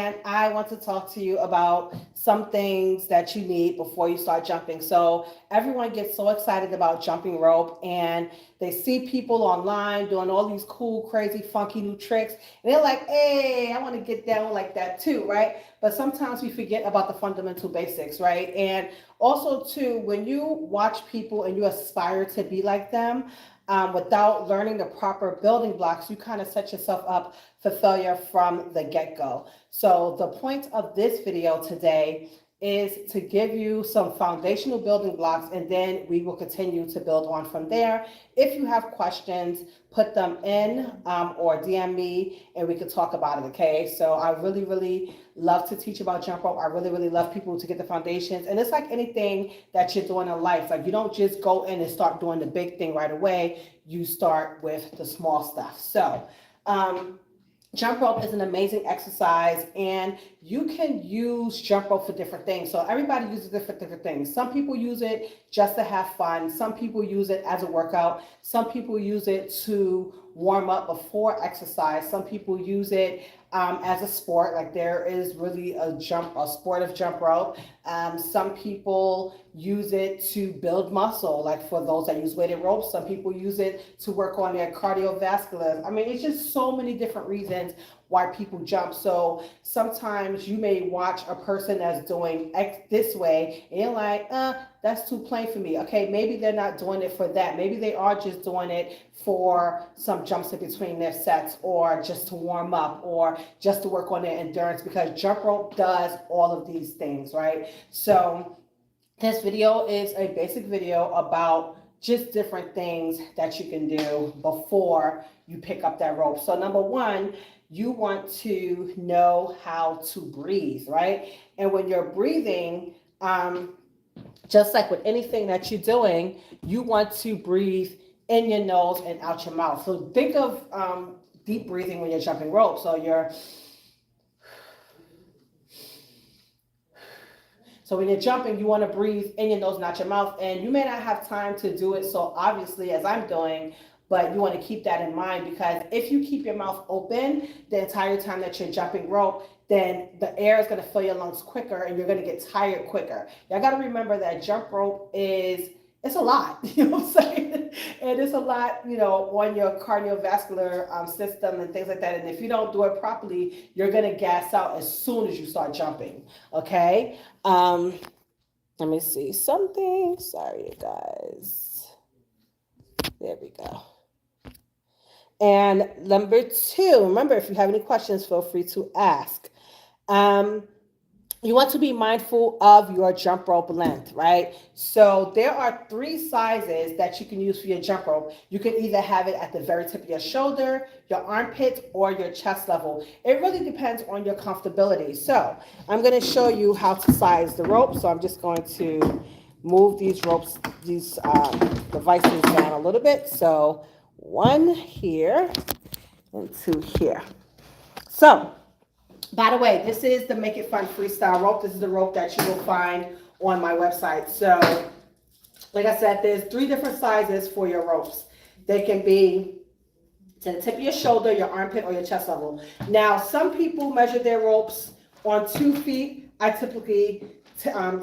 and I want to talk to you about some things that you need before you start jumping. So, everyone gets so excited about jumping rope, and they see people online doing all these cool, crazy, funky new tricks, and they're like, hey, I want to get down like that too, right? But sometimes we forget about the fundamental basics, right? And also, too, when you watch people and you aspire to be like them, without learning the proper building blocks, you kind of set yourself up for failure from the get go. So, the point of this video today is to give you some foundational building blocks, and then we will continue to build on from there. If you have questions, put them in, or DM me and we could talk about it, okay? So I really, really love to teach about jump rope. I really, really love people to get the foundations. And it's like anything that you're doing in life. Like, you don't just go in and start doing the big thing right away. You start with the small stuff. So, jump rope is an amazing exercise, and you can use jump rope for different things. So everybody uses it for different things. Some people use it just to have fun. Some people use it as a workout. Some people use it to warm up before exercise. Some people use it as a sport. Like, there is really a sport of jump rope. Some people use it to build muscle, like for those that use weighted ropes. Some people use it to work on their cardiovascular. I mean, it's just so many different reasons why people jump. So sometimes you may watch a person that's doing X this way, and you're like, that's too plain for me. Okay, maybe they're not doing it for that. Maybe they are just doing it for some jumps in between their sets, or just to warm up, or just to work on their endurance, because jump rope does all of these things, right? So this video is a basic video about just different things that you can do before you pick up that rope. So number one, you want to know how to breathe, right? And when you're breathing, just like with anything that you're doing, you want to breathe in your nose and out your mouth. So think of deep breathing when you're jumping rope. So when you're jumping, you want to breathe in your nose and out your mouth. And you may not have time to do it so obviously as I'm doing, but you want to keep that in mind, because if you keep your mouth open the entire time that you're jumping rope, then the air is going to fill your lungs quicker and you're going to get tired quicker. Y'all got to remember that jump rope it's a lot, you know what I'm saying? And it's a lot, on your cardiovascular system and things like that. And if you don't do it properly, you're going to gas out as soon as you start jumping, okay? Let me see something. Sorry, you guys. There we go. And number two, remember, if you have any questions, feel free to ask. You want to be mindful of your jump rope length, right? So there are 3 sizes that you can use for your jump rope. You can either have it at the very tip of your shoulder, your armpit, or your chest level. It really depends on your comfortability. So I'm going to show you how to size the rope. So I'm just going to move these devices down a little bit. So 1 here and 2 here. So, by the way, this is the Make It Fun Freestyle rope. This is the rope that you will find on my website. So, like I said, there's 3 different sizes for your ropes. They can be to the tip of your shoulder, your armpit, or your chest level. Now, some people measure their ropes on 2 feet. I typically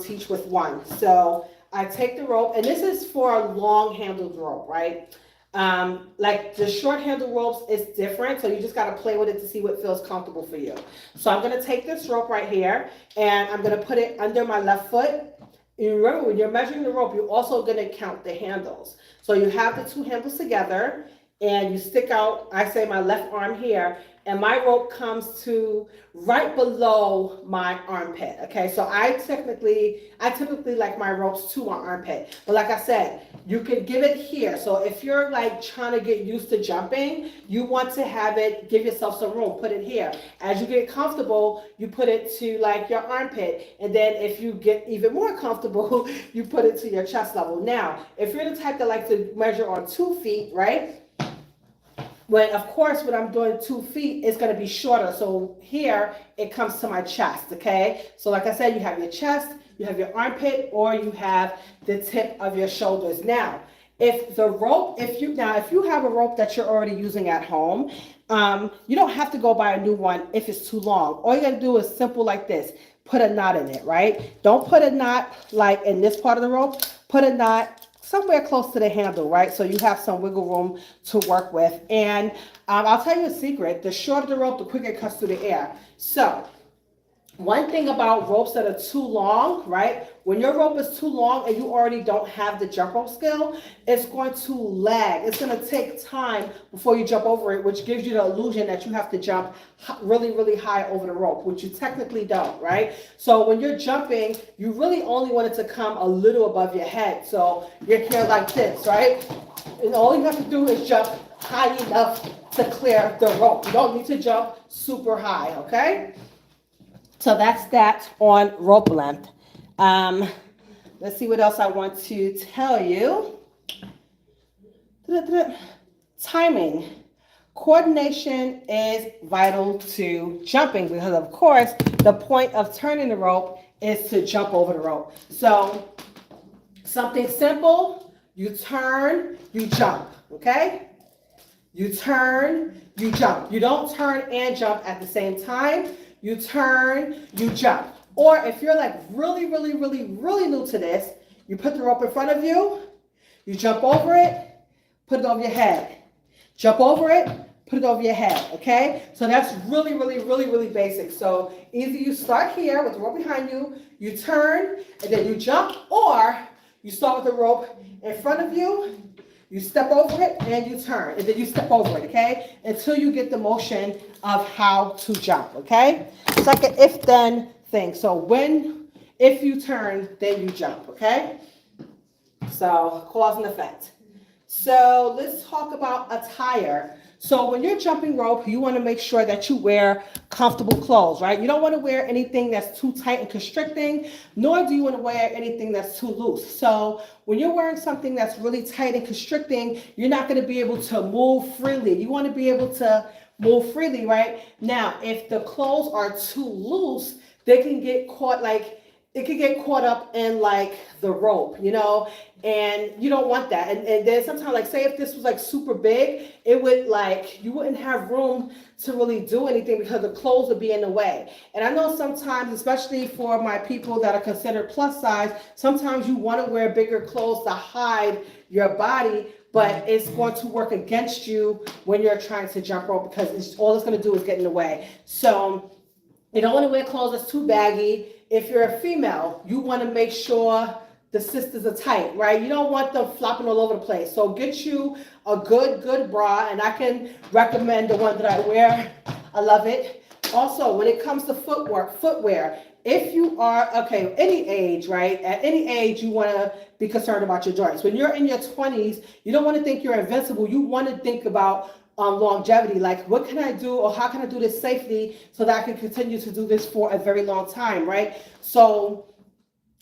teach with 1. So, I take the rope, and this is for a long-handled rope, right? Like the short handle ropes is different, so you just got to play with it to see what feels comfortable for you. So I'm going to take this rope right here, and I'm going to put it under my left foot. And remember, when you're measuring the rope, you're also going to count the handles. So you have the 2 handles together, and you stick out, I say, my left arm here, and my rope comes to right below my armpit. Okay, so I typically like my ropes to my armpit. But like I said, you can give it here. So if you're like trying to get used to jumping, you want to have it, give yourself some room, put it here. As you get comfortable, you put it to like your armpit. And then if you get even more comfortable, you put it to your chest level. Now, if you're the type that likes to measure on 2 feet, right? When, of course, when I'm doing 2 feet, it's going to be shorter. So here, it comes to my chest, okay? So like I said, you have your chest, you have your armpit, or you have the tip of your shoulders. Now, if you have a rope that you're already using at home, You don't have to go buy a new one if it's too long. All you gotta do is simple like this. Put a knot in it, right? Don't put a knot like in this part of the rope. Put a knot somewhere close to the handle, right? So you have some wiggle room to work with. And I'll tell you a secret. The shorter the rope, the quicker it cuts through the air. So one thing about ropes that are too long, right? When your rope is too long and you already don't have the jump rope skill, it's going to lag. It's going to take time before you jump over it, which gives you the illusion that you have to jump really, really high over the rope, which you technically don't, right? So when you're jumping, you really only want it to come a little above your head. So you're here like this, right? And all you have to do is jump high enough to clear the rope. You don't need to jump super high, okay? So that's that on rope length. Let's see what else I want to tell you. Timing. Coordination is vital to jumping because, of course, the point of turning the rope is to jump over the rope. So something simple, you turn, you jump, okay? You turn, you jump. You don't turn and jump at the same time. You turn, you jump. Or if you're like really new to this, you put the rope in front of you, you jump over it, put it over your head. Jump over it, put it over your head, okay? So that's really basic. So either you start here with the rope behind you, you turn, and then you jump, or you start with the rope in front of you, you step over it, and you turn, and then you step over it, okay? Until you get the motion of how to jump, okay? It's like an if-then thing. So if you turn, then you jump, okay? So cause and effect. So let's talk about attire. So when you're jumping rope, you want to make sure that you wear comfortable clothes, right? You don't want to wear anything that's too tight and constricting, nor do you want to wear anything that's too loose. So when you're wearing something that's really tight and constricting, you're not going to be able to move freely. You want to be able to move freely, right? Now, if the clothes are too loose, they can get caught it could get caught up in like the rope, you know, and you don't want that. And then sometimes, like, say if this was like super big, it would you wouldn't have room to really do anything because the clothes would be in the way. And I know sometimes, especially for my people that are considered plus size, sometimes you want to wear bigger clothes to hide your body, but it's going to work against you when you're trying to jump rope because all it's going to do is get in the way. So you don't want to wear clothes that's too baggy. If you're a female, you want to make sure the sisters are tight, right? You don't want them flopping all over the place. So get you a good bra, and I can recommend the one that I wear. I love it. Also, when it comes to footwear, if you are, any age, right? At any age, you want to be concerned about your joints. When you're in your 20s, you don't want to think you're invincible. You want to think about longevity, like what can I do or how can I do this safely so that I can continue to do this for a very long time, right? So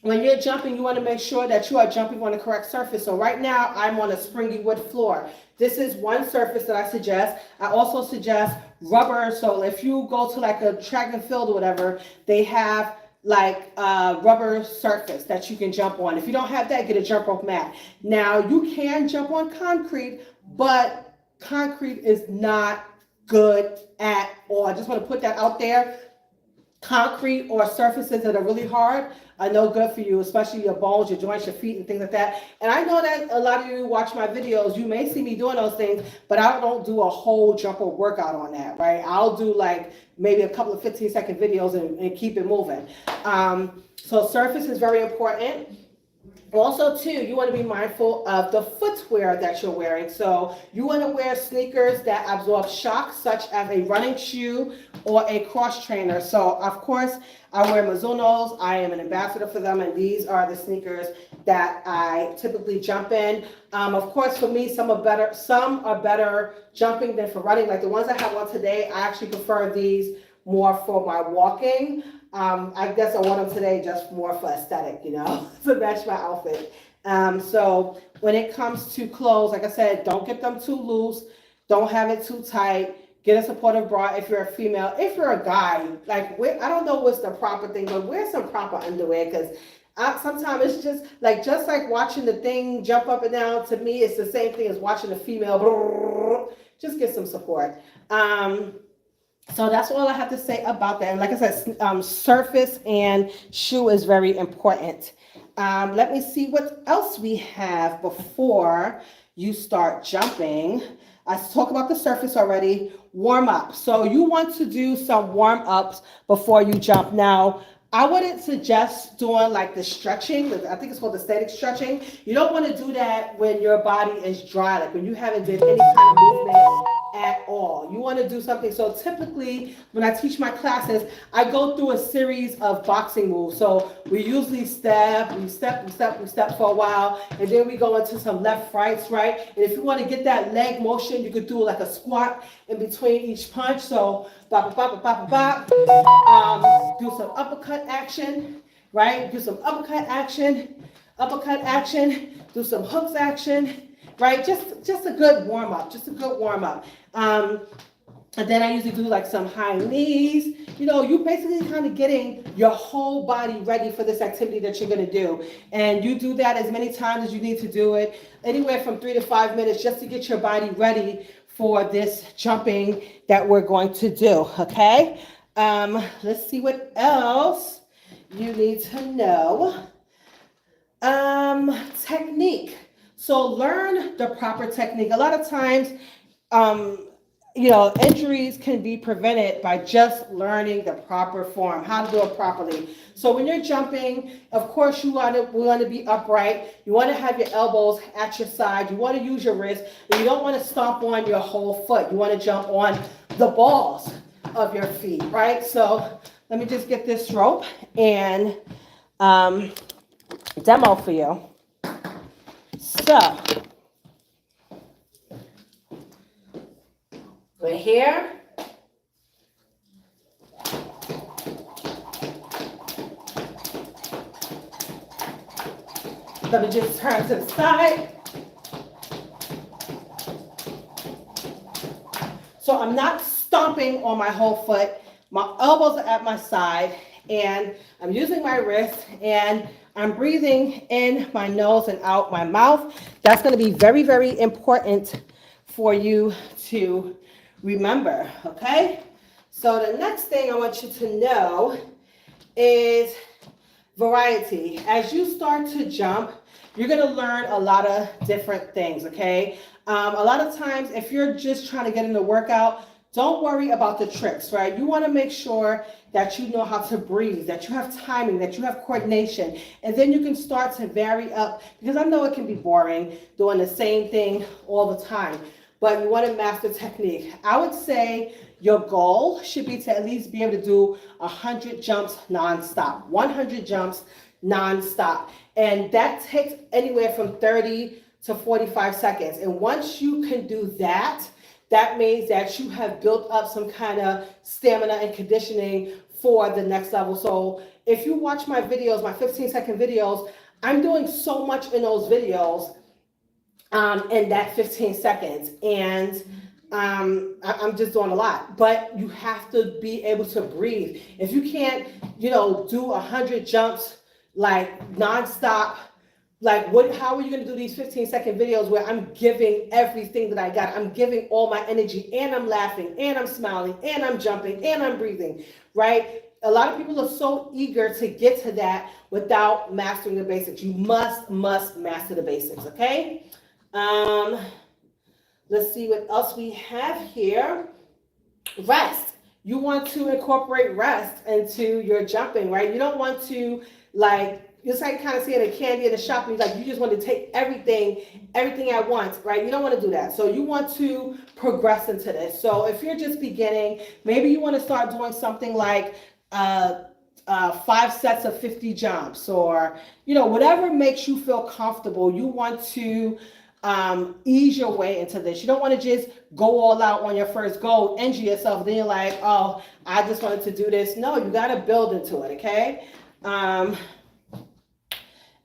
when you're jumping, you want to make sure that you are jumping on the correct surface. So right now I'm on a springy wood floor. This is one surface that I suggest. I also suggest rubber. So if you go to like a track and field or whatever, they have like a rubber surface that you can jump on. If you don't have that, get a jump rope mat. Now you can jump on concrete, but concrete is not good at all. I just want to put that out there. Concrete or surfaces that are really hard are no good for you, especially your bones, your joints, your feet, and things like that. And I know that a lot of you watch my videos, you may see me doing those things, but I don't do a whole jump rope workout on that, right? I'll do like maybe a couple of 15-second videos and keep it moving. So surface is very important. Also, too, you want to be mindful of the footwear that you're wearing. So you want to wear sneakers that absorb shock, such as a running shoe or a cross trainer. So, of course, I wear Mizunos. I am an ambassador for them, and these are the sneakers that I typically jump in. Of course, for me, some are better jumping than for running. Like the ones I have on today, I actually prefer these more for my walking. I guess I wore them today just more for aesthetic, you know, to match my outfit. So when it comes to clothes, like I said, don't get them too loose. Don't have it too tight. Get a supportive bra if you're a female. If you're a guy, I don't know what's the proper thing, but wear some proper underwear because sometimes it's just like watching the thing jump up and down. To me, it's the same thing as watching a female just get some support. So that's all I have to say about that. And like I said, surface and shoe is very important. Let me see what else we have before you start jumping. I talked about the surface already. Warm up. So you want to do some warm ups before you jump. Now, I wouldn't suggest doing like the stretching. I think it's called the static stretching. You don't want to do that when your body is dry, like when you haven't did any kind of movement at all. You want to do something. So typically when I teach my classes, I go through a series of boxing moves. So we usually step for a while, and then we go into some left rights, right? And if you want to get that leg motion, you could do like a squat in between each punch. So bop, bop, bop, bop, bop. Do some uppercut action, right? Do some uppercut action, do some hooks action, right? Just a good warm up, and then I usually do like some high knees. You know, you basically kind of getting your whole body ready for this activity that you're going to do. And you do that as many times as you need to do it, anywhere from 3 to 5 minutes, just to get your body ready for this jumping that we're going to do, okay? Let's see what else you need to know. Technique. So learn the proper technique. A lot of times, injuries can be prevented by just learning the proper form, how to do it properly. So when you're jumping, of course, we want to be upright. You want to have your elbows at your side. You want to use your wrist. And you don't want to stomp on your whole foot. You want to jump on the balls of your feet, right? So let me just get this rope and demo for you. So we're here. Let me just turn to the side. So I'm not stomping on my whole foot. My elbows are at my side, and I'm using my wrist, and I'm breathing in my nose and out my mouth. That's going to be very, very important for you to remember, okay? So the next thing I want you to know is variety. As you start to jump, you're going to learn a lot of different things, okay? A lot of times, if you're just trying to get in the workout, don't worry about the tricks, right? You want to make sure that you know how to breathe, that you have timing, that you have coordination, and then you can start to vary up, because I know it can be boring doing the same thing all the time, but you want to master technique. I would say your goal should be to at least be able to do 100 jumps nonstop, 100 jumps nonstop, and that takes anywhere from 30 to 45 seconds. And once you can do that, that means that you have built up some kind of stamina and conditioning for the next level. So if you watch my videos, my 15-second videos, I'm doing so much in those videos in that 15 seconds. And I'm just doing a lot. But you have to be able to breathe. If you can't, do 100 jumps like nonstop, like how are you going to do these 15-second videos where I'm giving everything that I got? I'm giving all my energy, and I'm laughing, and I'm smiling, and I'm jumping, and I'm breathing, right? A lot of people are so eager to get to that without mastering the basics. You must master the basics, okay? Let's see what else we have here. Rest. You want to incorporate rest into your jumping, right? You don't want to it's like kind of seeing a candy in the shop, and you just want to take everything at once, right? You don't want to do that. So you want to progress into this. So if you're just beginning, maybe you want to start doing something like 5 sets of 50 jumps, or whatever makes you feel comfortable. You want to ease your way into this. You don't want to just go all out on your first go, injure yourself, then you're like, oh, I just wanted to do this. No, you got to build into it, okay?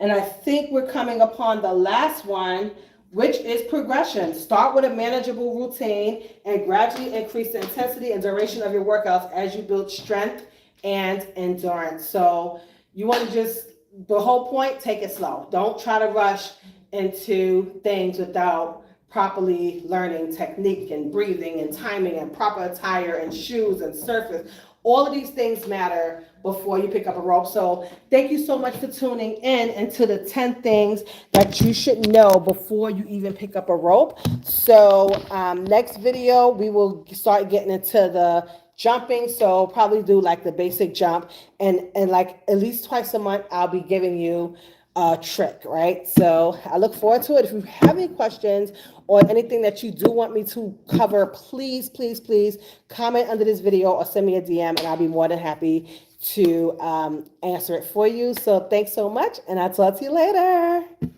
And I think we're coming upon the last one, which is progression. Start with a manageable routine and gradually increase the intensity and duration of your workouts as you build strength and endurance. So you want to the whole point, take it slow. Don't try to rush into things without properly learning technique and breathing and timing and proper attire and shoes and surface. All of these things matter before you pick up a rope. So thank you so much for tuning in into the 10 things that you should know before you even pick up a rope. So next video, we will start getting into the jumping. So probably do like the basic jump, and like at least twice a month, I'll be giving you a trick, right? So I look forward to it. If you have any questions or anything that you do want me to cover, please, please, please comment under this video or send me a DM, and I'll be more than happy to answer it for you. So thanks so much, and I'll talk to you later.